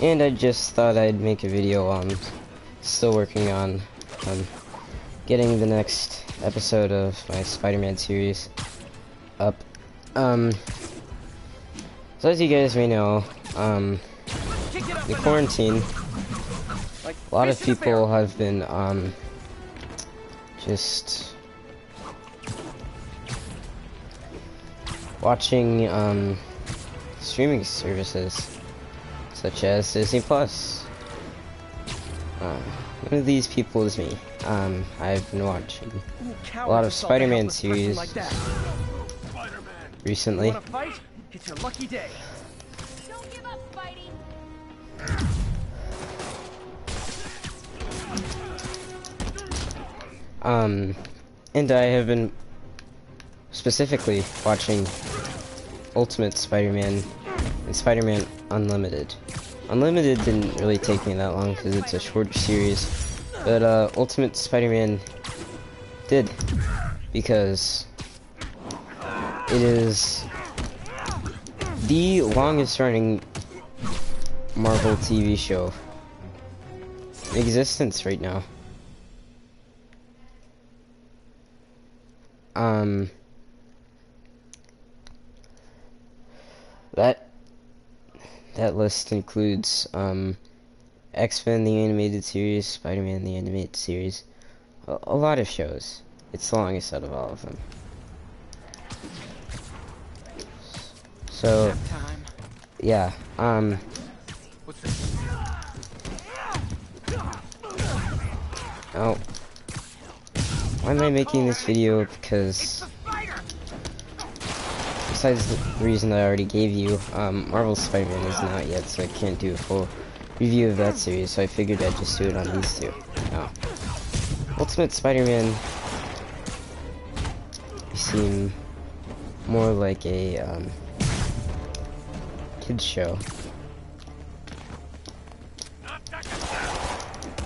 And I just thought I'd make a video on still working on getting the next episode of my Spider-Man series up. So as you guys may know, the quarantine, a lot of people have been just watching streaming services such as Disney Plus. One of these people is me. I've been watching a lot of Spider-Man series recently. You wanna fight? It's your lucky day. Don't give up, Spidey. And I have been specifically watching Ultimate Spider-Man and Spider-Man Unlimited. Unlimited didn't really take me that long because it's a shorter series, but Ultimate Spider-Man did, because it is the longest running Marvel TV show in existence right now. That list includes X-Men the animated series, Spider-Man the animated series, a lot of shows. It's the longest out of all of them. So yeah, oh, why am I making this video? Because besides the reason I already gave you, Marvel's Spider-Man isn't out yet, so I can't do a full review of that series, so I figured I'd just do it on these two. Now, Ultimate Spider-Man seem more like a kids show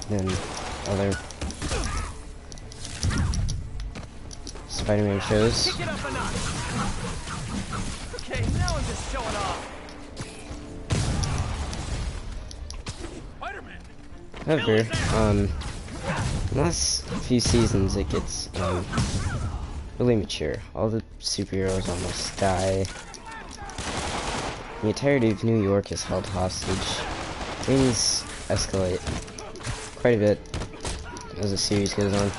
than other Spider-Man shows. Kick it up a notch. Okay, now I'm just showing off. Spider-Man. However, in the last few seasons it gets really mature. All the superheroes almost die. The entirety of New York is held hostage. Things escalate quite a bit as the series goes on.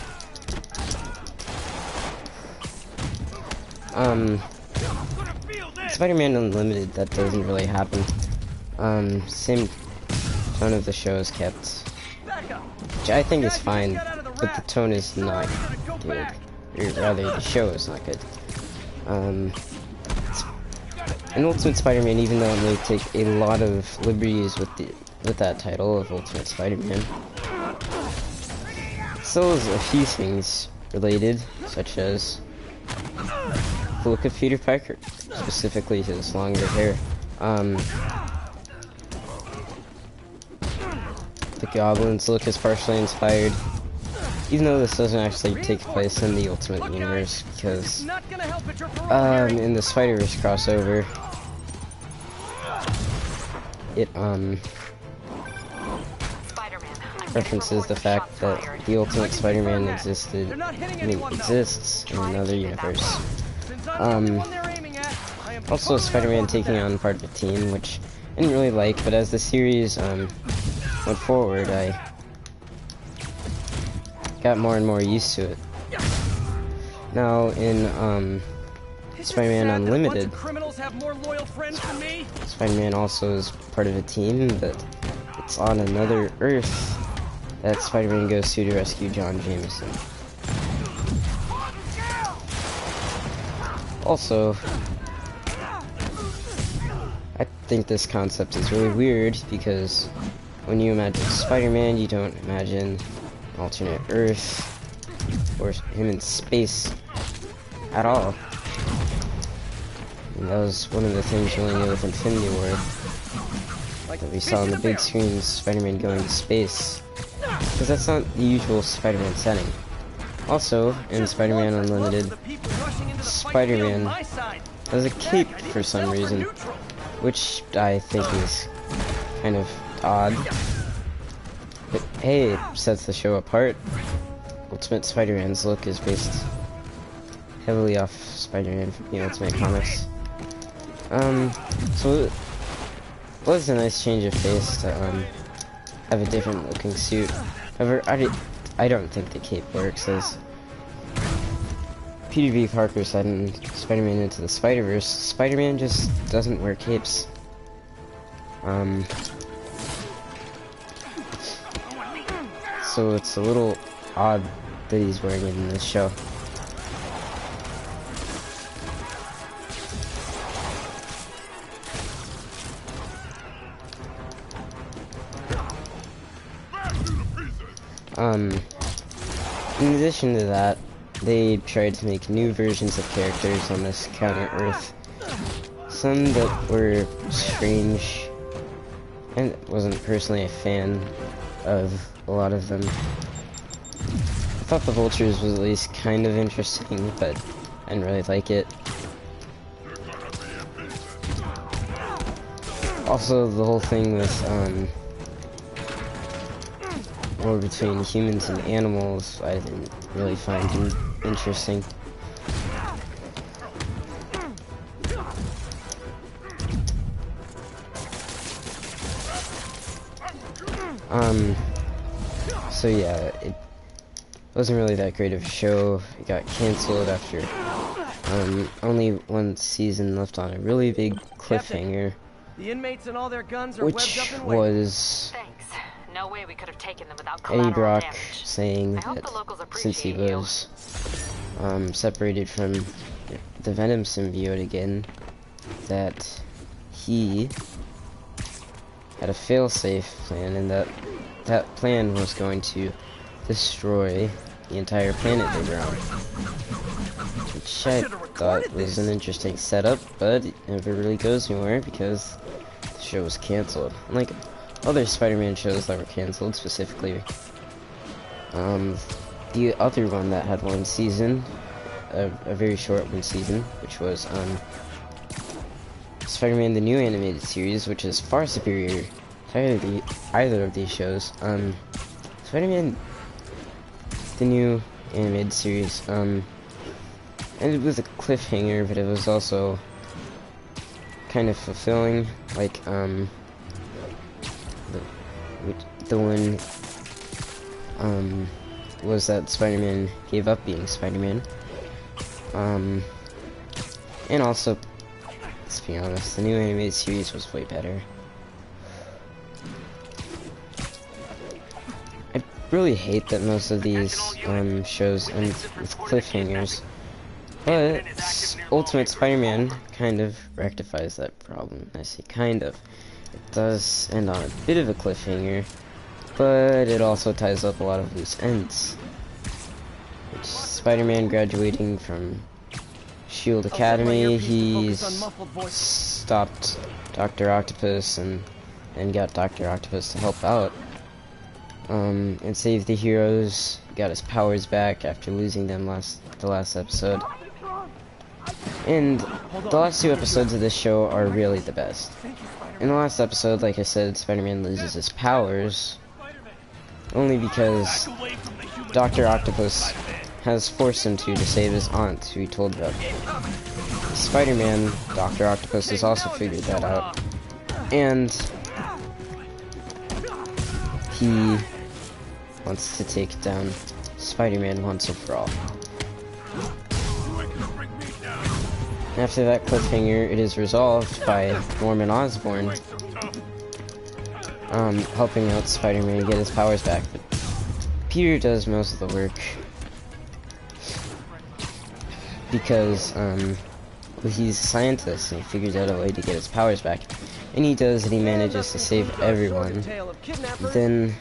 Spider-Man Unlimited, that doesn't really happen. Same tone of the show is kept, which I think is fine, but the tone is not good. Or rather, the show is not good. In Ultimate Spider-Man, even though it may take a lot of liberties with that title of Ultimate Spider-Man, it still has a few things related, such as the look of Peter Parker, specifically his longer hair. The Goblin's look is partially inspired, even though this doesn't actually take place in the Ultimate Universe, because in the Spider-Verse crossover, it references the fact that the Ultimate Spider-Man exists in another universe. Also Spider-Man taking on part of a team, which I didn't really like, but as the series went forward, I got more and more used to it. Now in Spider-Man Unlimited, Spider-Man also is part of a team, but it's on another Earth that Spider-Man goes to rescue John Jameson. Also, I think this concept is really weird, because when you imagine Spider-Man, you don't imagine an alternate Earth or him in space at all. And that was one of the things really new with Infinity War, that we saw on the big screen, Spider-Man going to space, because that's not the usual Spider-Man setting. Also, in Spider-Man Unlimited, Spider-Man has a cape for some reason, which I think is kind of odd. But hey, it sets the show apart. Ultimate Spider-Man's look is based heavily off Spider-Man from the Ultimate Comics. So it was a nice change of pace to have a different looking suit. However, I don't think the cape works, as Peter B. Parker said in Spider-Man Into the Spider-Verse, Spider-Man just doesn't wear capes. So it's a little odd that he's wearing it in this show. In addition to that, they tried to make new versions of characters on this Counter-Earth. Some that were strange, and wasn't personally a fan of a lot of them. I thought the Vultures was at least kind of interesting, but I didn't really like it. Also, the whole thing with, war between humans and animals, I didn't really find interesting. So yeah, it wasn't really that great of a show. It got canceled after, only one season left on a really big cliffhanger. The inmates and all their guns are webbed Which up and waiting. was Thanks. No way we could have taken them without Eddie collateral Brock damage. saying I hope that the locals since he appreciate you. was separated from the Venom symbiote again, that he had a failsafe plan, and that plan was going to destroy the entire planet they were on. Which I thought was an interesting setup, but it never really goes anywhere because the show was canceled. Unlike other Spider-Man shows that were canceled, specifically the other one that had one season, a very short one season, which was Spider-Man the New Animated Series, which is far superior to either of these shows. Spider-Man the New Animated Series ended with a cliffhanger, but it was also kind of fulfilling, like the one was that Spider-Man gave up being Spider-Man, and also, let's be honest, the New Animated Series was way better. I really hate that most of these shows end with cliffhangers, but Ultimate Spider-Man kind of rectifies that problem. I say kind of. It does end on a bit of a cliffhanger, but it also ties up a lot of loose ends. Which Spider-Man graduating from S.H.I.E.L.D. Academy, he's stopped Dr. Octopus and got Dr. Octopus to help out. And save the heroes, got his powers back after losing them the last episode. And the last two episodes of this show are really the best. In the last episode, like I said, Spider-Man loses his powers only because Dr. Octopus has forced him to save his aunt, who he told about. Spider-Man, Dr. Octopus, has also figured that out, and he wants to take down Spider-Man once and for all. After that cliffhanger, it is resolved by Norman Osborn helping out Spider-Man get his powers back, but Peter does most of the work because he's a scientist and he figures out a way to get his powers back, and he does, and he manages to save everyone. Then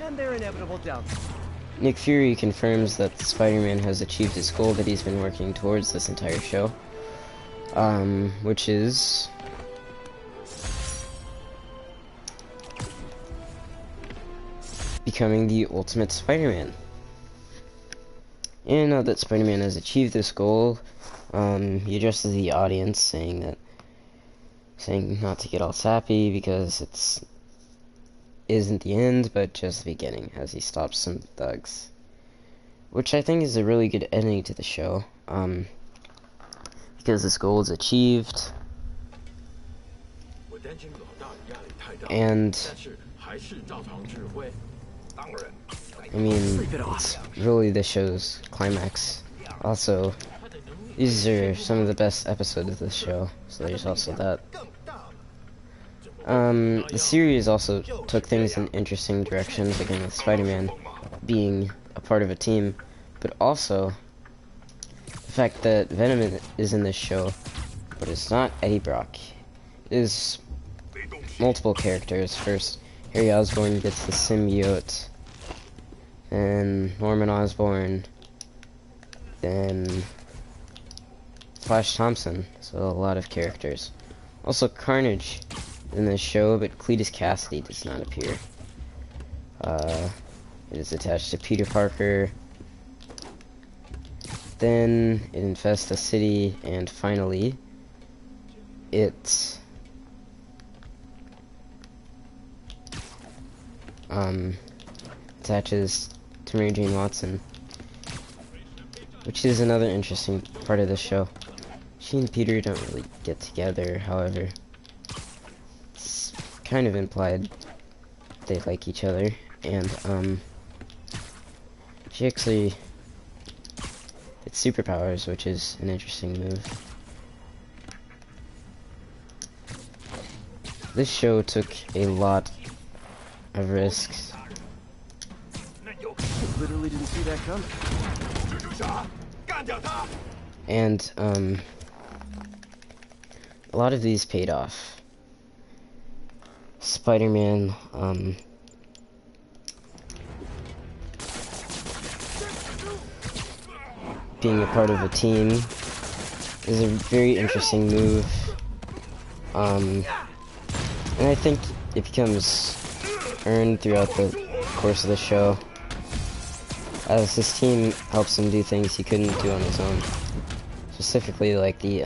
Nick Fury confirms that Spider-Man has achieved his goal that he's been working towards this entire show, which is becoming the Ultimate Spider-Man. And now that Spider-Man has achieved this goal, he addresses the audience saying not to get all sappy because it's isn't the end, but just the beginning, as he stops some thugs. Which I think is a really good ending to the show, because this goal is achieved, and I mean, it's really the show's climax. Also, these are some of the best episodes of the show, so there's also that. The series also took things in interesting directions, again with Spider-Man being a part of a team, but also the fact that Venom is in this show, but it's not Eddie Brock. It is multiple characters. First, Harry Osborn gets the symbiote, then Norman Osborn, then Flash Thompson, so a lot of characters. Also Carnage in this show, but Cletus Cassidy does not appear. It is attached to Peter Parker. Then it infests the city, and finally, it attaches to Mary Jane Watson, which is another interesting part of the show. She and Peter don't really get together, however, it's kind of implied they like each other, and she actually gets superpowers, which is an interesting move. This show took a lot of risks. Literally didn't see that coming. And a lot of these paid off. Spider-Man, being a part of a team is a very interesting move. And I think it becomes earned throughout the course of the show, as this team helps him do things he couldn't do on his own. Specifically like the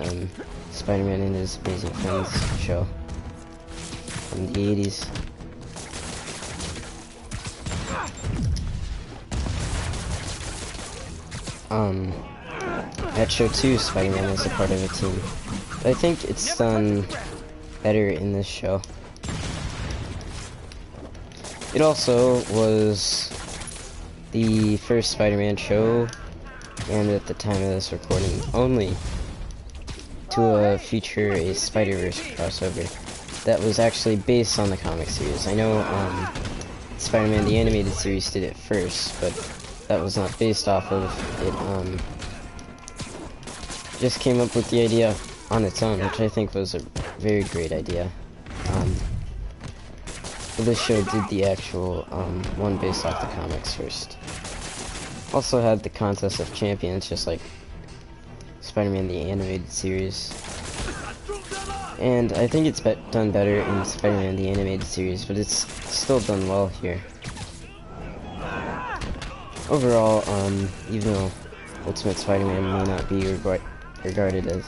Spider-Man and His Amazing Friends show from the 80s. That show too, Spider-Man is a part of a team. But I think it's done better in this show. It also was the first Spider-Man show, and at the time of this recording only, to feature a Spider-Verse crossover that was actually based on the comic series. I know Spider-Man the Animated Series did it first, but that was not based off of it. Just came up with the idea on its own, which I think was a very great idea. But this show did the actual one based off the comics first. Also had the Contest of Champions, just like Spider-Man the Animated Series. And I think it's done better in Spider-Man the Animated Series, but it's still done well here. Overall, even though Ultimate Spider-Man may not be regarded as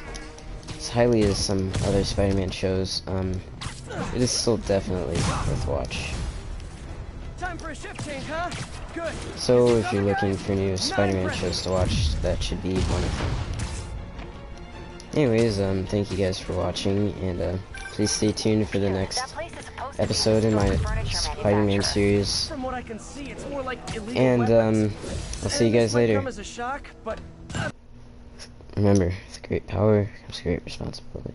highly as some other Spider-Man shows, it is still definitely worth a watch. Time for a shift change, huh? Good. So if you're looking for new Spider-Man shows to watch, that should be one of them. Anyways, thank you guys for watching, and please stay tuned for the next episode in my Spider-Man series. From what I can see, it's more like illegal And weapons. I'll see you guys later. Come as a shock, but Remember, with great power comes great responsibility.